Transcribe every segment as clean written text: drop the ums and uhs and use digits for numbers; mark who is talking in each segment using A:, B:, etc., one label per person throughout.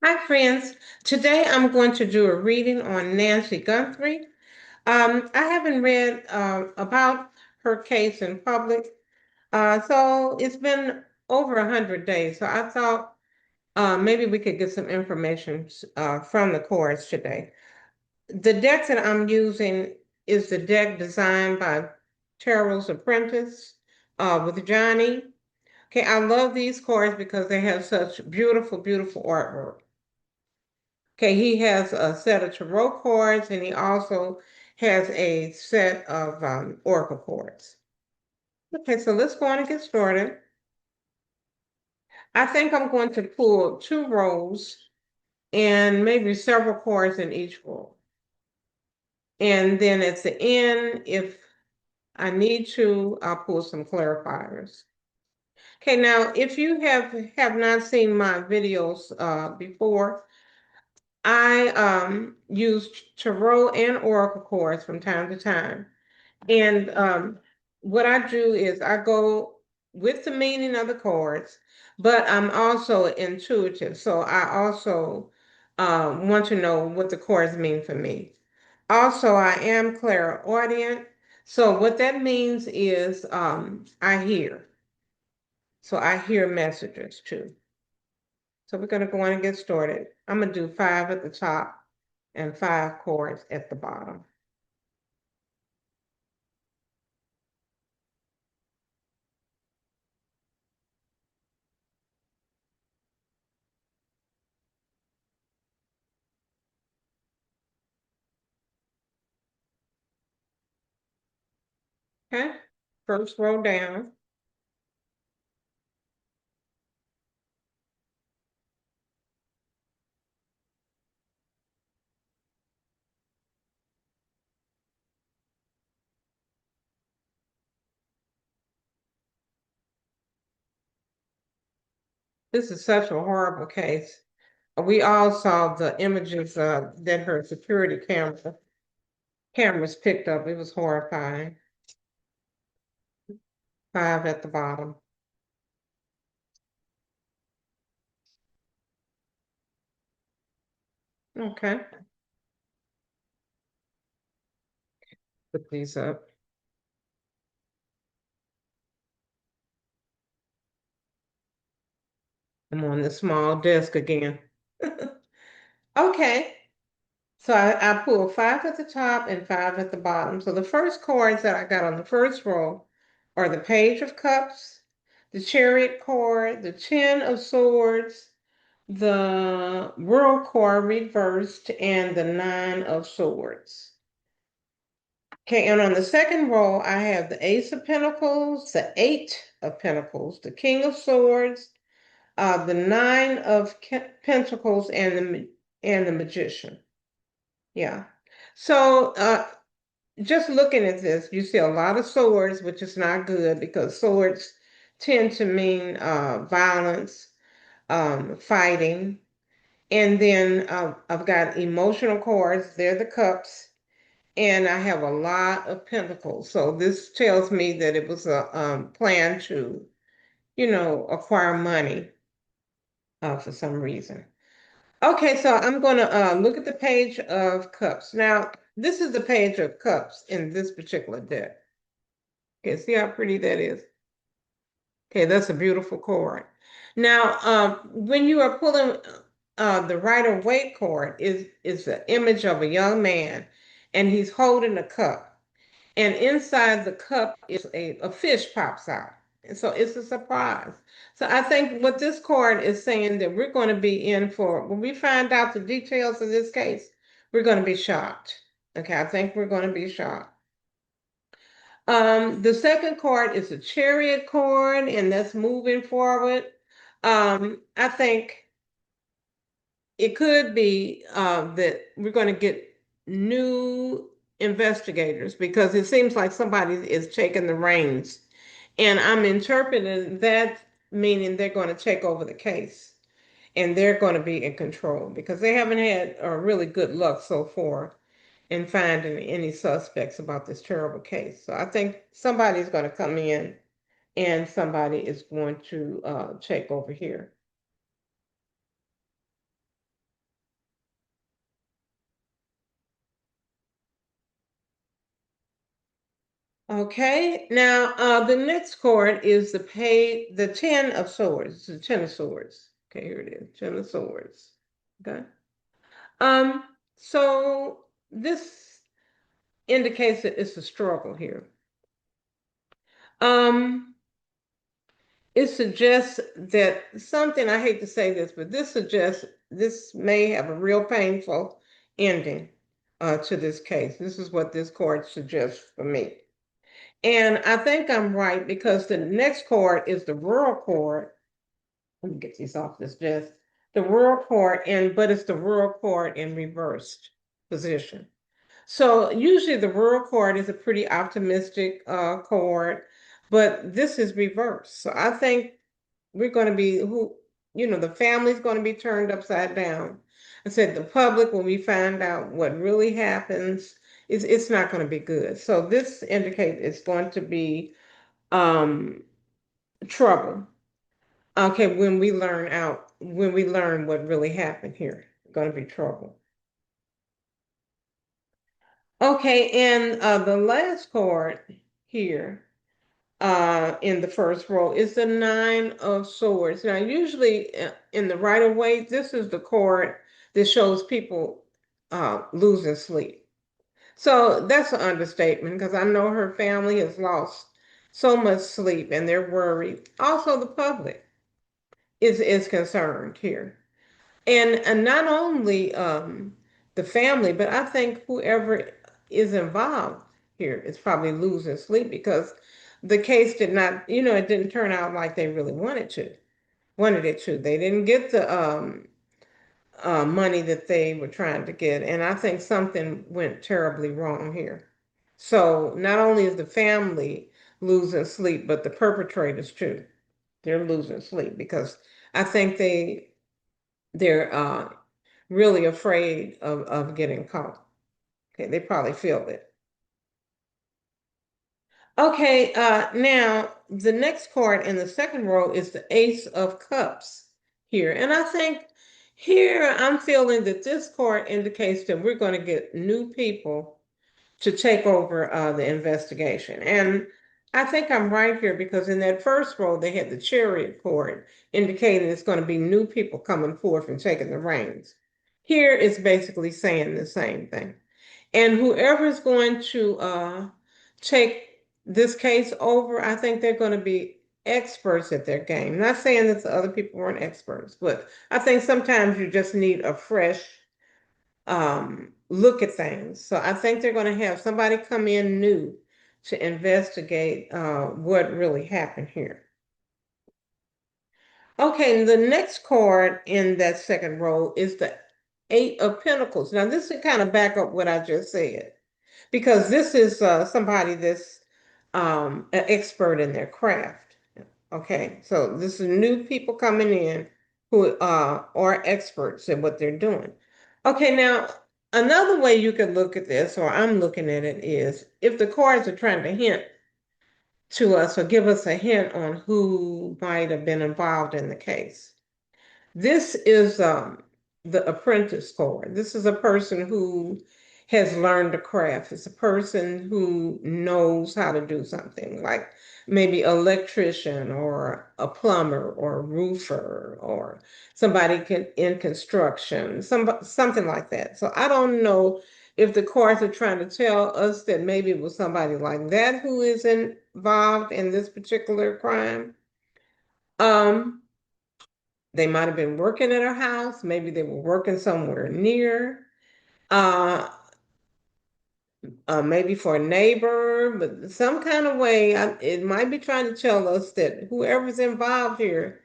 A: Hi, friends. Today I'm going to do a reading on Nancy Guthrie. I haven't read about her case in public, so it's been over 100 days. So I thought maybe we could get some information from the courts today. The deck that I'm using is the deck designed by Terrell's Apprentice with Johnny. Okay, I love these cards because they have such beautiful, beautiful artwork. Okay, he has a set of tarot cards and he also has a set of oracle cards. Okay, so let's go on and get started. I think I'm going to pull two rows and maybe several cards in each row. And then at the end, if I need to, I'll pull some clarifiers. Okay, now if you have not seen my videos before, I use tarot and oracle cards from time to time. And what I do is I go with the meaning of the cards, but I'm also intuitive. So I also want to know what the cards mean for me. Also, I am clairaudient. So what that means is I hear. So I hear messages too. So we're going to go on and get started. I'm going to do five at the top and five chords at the bottom. Okay, first row down. This is such a horrible case. We all saw the images that her security cameras picked up. It was horrifying. Five at the bottom. Okay, put these up. I'm on the small desk again. Okay, so I pulled five at the top and five at the bottom. So the first cards that I got on the first row are the Page of Cups, the Chariot card, the Ten of Swords, the World card reversed, and the Nine of Swords. Okay, and on the second row, I have the Ace of Pentacles, the Eight of Pentacles, the King of Swords, the Nine of Pentacles, and the Magician. Yeah. So just looking at this, you see a lot of swords, which is not good because swords tend to mean violence, fighting. And then I've got emotional cards, they're the cups, and I have a lot of pentacles. So this tells me that it was a plan to, acquire money for some reason. Okay, so I'm going to look at the Page of Cups. Now, this is the Page of Cups in this particular deck. Okay, see how pretty that is? Okay, that's a beautiful card. Now, when you are pulling the Rider-Waite card, is the image of a young man, and he's holding a cup, and inside the cup is a fish pops out, and so it's a surprise. So I think what this card is saying that we're going to be in for when we find out the details of this case, we're going to be shocked. Okay, I think we're going to be shocked. The second card is a chariot card, and that's moving forward. I think it could be that we're going to get new investigators because it seems like somebody is taking the reins. And I'm interpreting that meaning they're going to take over the case and they're going to be in control because they haven't had really good luck so far in finding any suspects about this terrible case. So I think somebody's going to come in and somebody is going to take over here. Okay, now the next card is the Ten of Swords, the Ten of Swords. Okay, here it is, Ten of Swords. Okay. Um, so this indicates that it's a struggle here. Um, it suggests that something, I hate to say this, but this suggests this may have a real painful ending to this case. This is what this card suggests for me. And I think I'm right because the next card is the World card. Let me get these off this desk. The World card, but it's the World card in reversed position. So usually the World card is a pretty optimistic card, but this is reversed. So I think we're going to be the family's going to be turned upside down. I said the public, when we find out what really happens, it's not going to be good. So this indicates it's going to be um, trouble. Okay, when we learn what really happened here, going to be trouble. Okay, and the last card here in the first row is the Nine of Swords. Now, usually in the Rider Waite, this is the card that shows people losing sleep. So that's an understatement because I know her family has lost so much sleep and they're worried. Also, the public is concerned here. And not only the family, but I think whoever is involved here is probably losing sleep because the case did not, it didn't turn out like they really wanted it to. They didn't get the money that they were trying to get. And I think something went terribly wrong here. So not only is the family losing sleep, but the perpetrators too. They're losing sleep because I think they're really afraid of getting caught. Okay, they probably feel it. Okay, now the next card in the second row is the Ace of Cups here. And I think here I'm feeling that this card indicates that we're going to get new people to take over the investigation. And I think I'm right here because in that first row, they had the Chariot card indicating it's going to be new people coming forth and taking the reins. Here it's basically saying the same thing. And whoever's going to take this case over, I think they're going to be experts at their game. Not saying that the other people weren't experts, but I think sometimes you just need a fresh look at things. So I think they're going to have somebody come in new to investigate what really happened here. Okay, the next card in that second row is the Eight of Pentacles. Now, this is kind of back up what I just said, because this is somebody that's an expert in their craft. Okay, so this is new people coming in who are experts at what they're doing. Okay, now another way you could look at this, or I'm looking at it, is if the cards are trying to hint to us or give us a hint on who might have been involved in the case. This is the apprentice card. This is a person who has learned a craft. It's a person who knows how to do something, like maybe electrician or a plumber or a roofer or somebody in construction, something like that. So I don't know if the cards are trying to tell us that maybe it was somebody like that who is involved in this particular crime. Um, they might have been working at her house. Maybe they were working somewhere near, uh, maybe for a neighbor, but some kind of way, it might be trying to tell us that whoever's involved here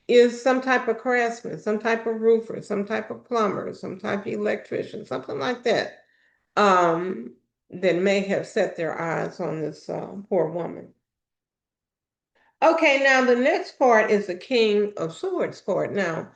A: is some type of craftsman, some type of roofer, some type of plumber, some type of electrician, something like that, um, that may have set their eyes on this poor woman. Okay, now the next part is the King of Swords card. Now,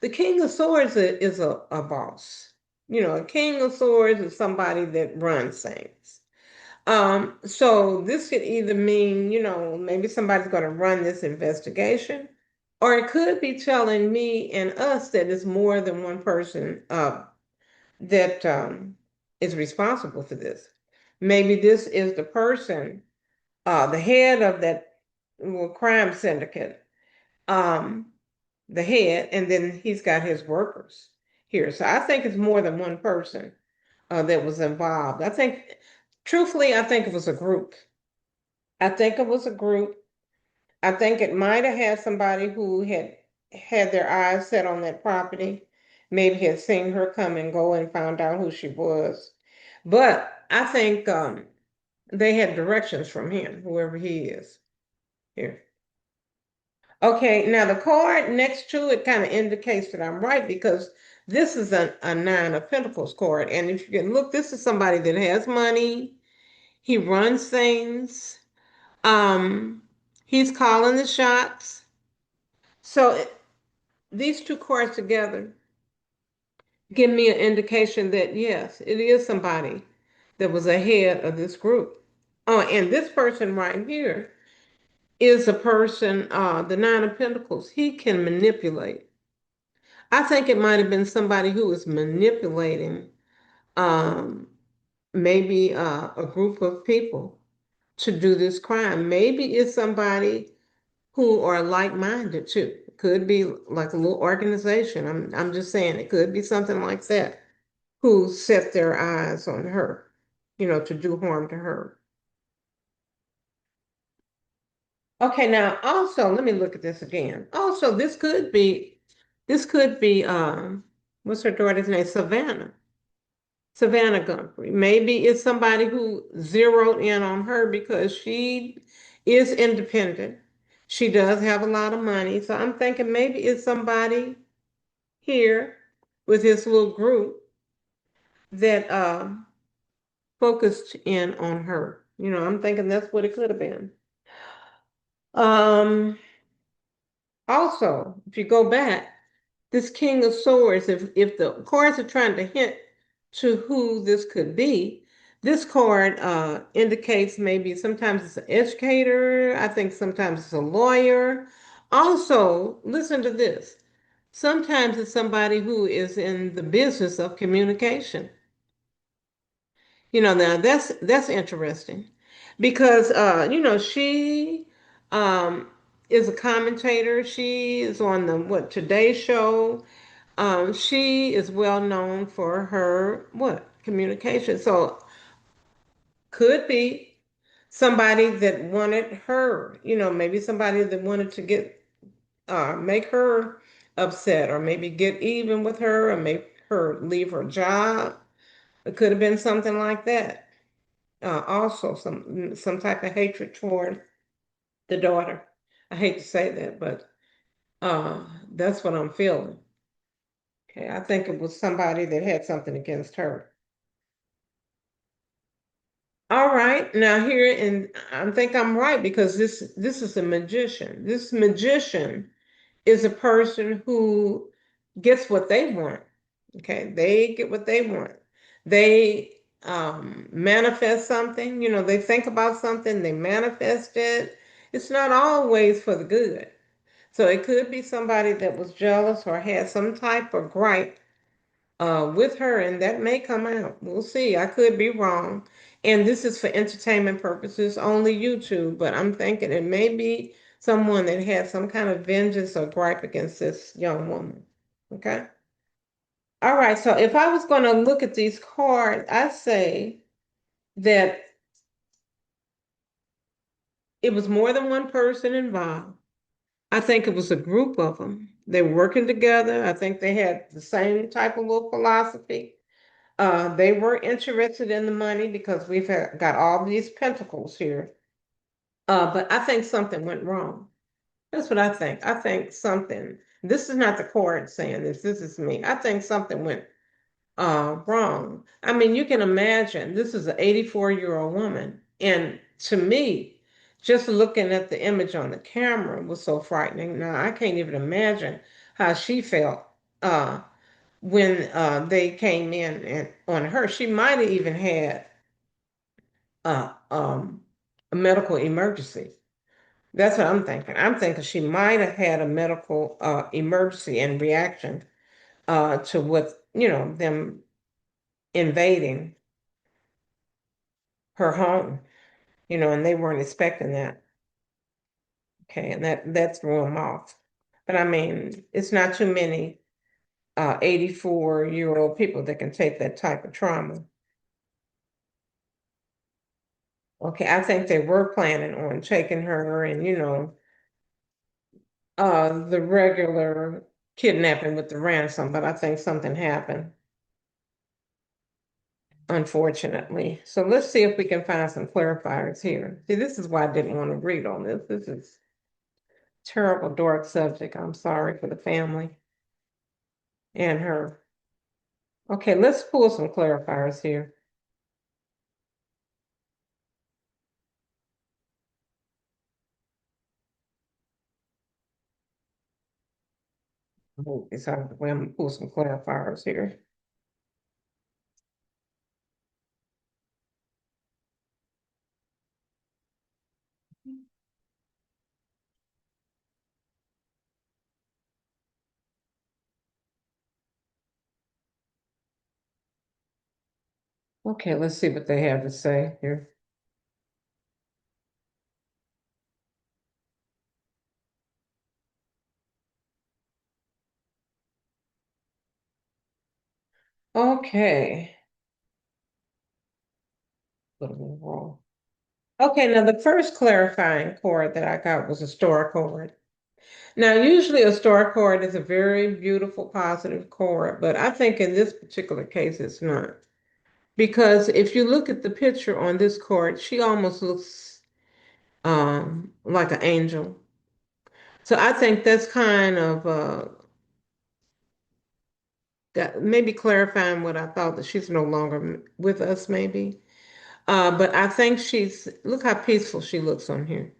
A: the King of Swords is a boss. A King of Swords is somebody that runs things. So this could either mean, maybe somebody's going to run this investigation, or it could be telling me and us that it's more than one person that is responsible for this. Maybe this is the person the head of that crime syndicate, um, the head, and then he's got his workers here. So I think it's more than one person that was involved. I think, truthfully, I think it was a group. I think it was a group. I think it might have had somebody who had their eyes set on that property, maybe had seen her come and go and found out who she was. But I think they had directions from him, whoever he is here. Okay, now the card next to it kind of indicates that I'm right because this is a nine of pentacles card. And if you can look, this is somebody that has money. He runs things. Um, he's calling the shots. So these two cards together give me an indication that yes, it is somebody that was ahead of this group. Oh, and this person right here is a person, the Nine of Pentacles. He can manipulate. I think it might have been somebody who was manipulating um, maybe a group of people to do this crime. Maybe it's somebody who are like-minded too. It could be like a little organization. I'm just saying it could be something like that who set their eyes on her, to do harm to her. Okay, now also let me look at this again. Also, this could be what's her daughter's name? Savannah Guthrie. Maybe it's somebody who zeroed in on her because she is independent. She does have a lot of money. So I'm thinking maybe it's somebody here with this little group that focused in on her. I'm thinking that's what it could have been. Um, Also, if you go back, this King of Swords, if the cards are trying to hint to who this could be, this card indicates maybe sometimes it's an educator, I think sometimes it's a lawyer. Also, listen to this. Sometimes it's somebody who is in the business of communication. Now that's interesting because she um is a commentator. She is on the Today Show. She is well known for her communication. So could be somebody that wanted her, maybe somebody that wanted to get make her upset or maybe get even with her or make her leave her job. It could have been something like that. Also some type of hatred toward the daughter. I hate to say that, but that's what I'm feeling. Okay, I think it was somebody that had something against her. All right, now here, and I think I'm right because this is a magician. This magician is a person who gets what they want. Okay, they get what they want. They manifest something, they think about something, they manifest it. It's not always for the good. So it could be somebody that was jealous or had some type of gripe with her, and that may come out. We'll see. I could be wrong. And this is for entertainment purposes, only YouTube, but I'm thinking it may be someone that had some kind of vengeance or gripe against this young woman. Okay. All right. So if I was going to look at these cards, I say that it was more than one person involved. I think it was a group of them. They were working together. I think they had the same type of little philosophy. They were interested in the money because got all these pentacles here. But I think something went wrong. That's what I think. I think something, this is not the court saying this, this is me. I think something went wrong. I mean, you can imagine this is an 84-year-old woman. And to me, just looking at the image on the camera was so frightening. Now, I can't even imagine how she felt when they came in and on her. She might have even had uh, um, a medical emergency. That's what I'm thinking. I'm thinking she might have had a medical emergency and reaction to what, them invading her home. and they weren't expecting that. Okay, and that threw them off. But I mean, it's not too many 84-year-old people that can take that type of trauma. Okay, I think they were planning on taking her and, the regular kidnapping with the ransom, but I think something happened, unfortunately. So let's see if we can find some clarifiers here. See, this is why I didn't want to read on this. This is terrible, dark subject. I'm sorry for the family and her. Okay, let's pull some clarifiers here. Oh, it's out of the way. I'm gonna pull some clarifiers here. Okay, let's see what they have to say here. Okay. What am I wrong? Okay, now the first clarifying chord that I got was a star chord. Now, usually a star chord is a very beautiful, positive chord, but I think in this particular case it's not. Because if you look at the picture on this chord, she almost looks like an angel. So I think that's kind of maybe clarifying what I thought that she's no longer with us, maybe. But I think look how peaceful she looks on here.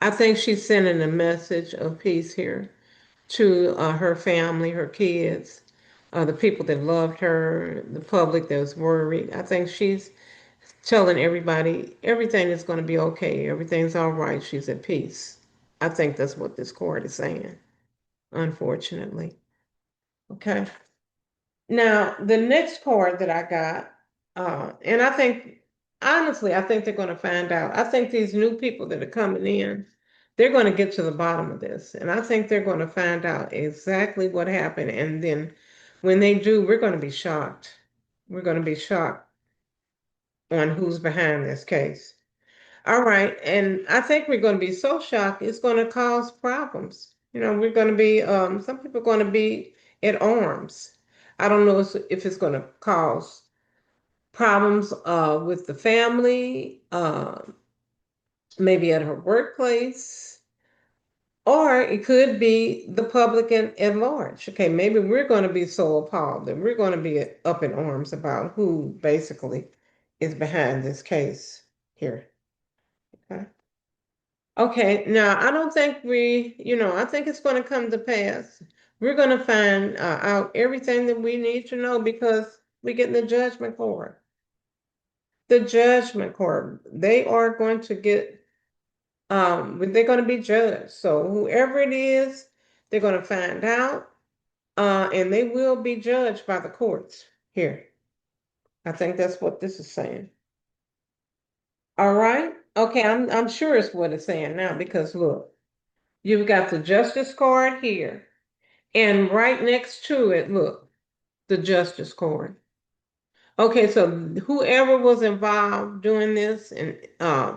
A: I think she's sending a message of peace here to her family, her kids, the people that loved her, the public that was worried. I think she's telling everybody everything is going to be okay. Everything's all right. She's at peace. I think that's what this card is saying, unfortunately. Okay. Now, the next card that I got, and I think, honestly, I think they're going to find out. I think these new people that are coming in, they're going to get to the bottom of this. And I think they're going to find out exactly what happened. And then when they do, we're going to be shocked. We're going to be shocked on who's behind this case. All right. And I think we're going to be so shocked, it's going to cause problems. We're going to be, some people are going to be at arms. I don't know if it's going to cause problems with the family, maybe at her workplace, or it could be the public at large. Okay, maybe we're going to be so appalled that we're going to be up in arms about who basically is behind this case here. Okay. Okay, now I don't think I think it's going to come to pass. We're going to find out everything that we need to know because we're getting the judgment court. The judgment court, they are going to get, they're going to be judged. So whoever it is, they're going to find out, and they will be judged by the courts here. I think that's what this is saying. All right. Okay, I'm sure it's what it's saying now because look, you've got the justice card here. And right next to it, look, the justice court. Okay, so whoever was involved doing this and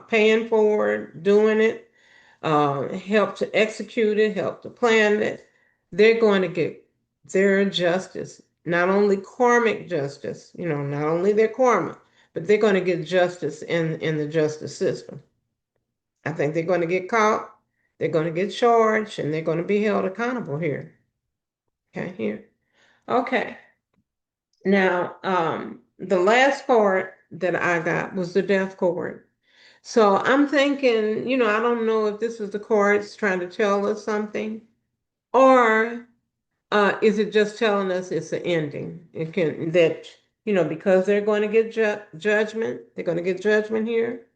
A: paying for it, doing it, helped to execute it, helped to plan it, they're going to get their justice. Not only karmic justice, not only their karma, but they're going to get justice in the justice system. I think they're going to get caught, they're going to get charged, and they're going to be held accountable here. Okay, here. Okay. Now, the last part that I got was the death card. So I'm thinking, I don't know if this is the cards trying to tell us something, or is it just telling us it's an ending? It can that, because they're going to get judgment, they're going to get judgment here.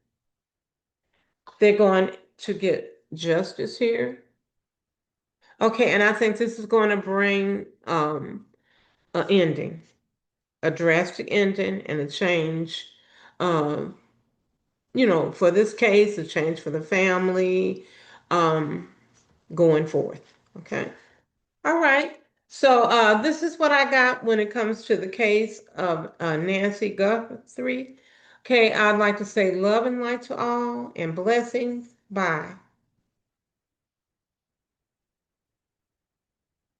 A: They're going to get justice here. Okay, and I think this is going to bring an ending, a drastic ending and a change. Um, for this case, a change for the family, um, going forth. Okay. All right. So this is what I got when it comes to the case of Nancy Guthrie. Okay, I'd like to say love and light to all and blessings. Bye.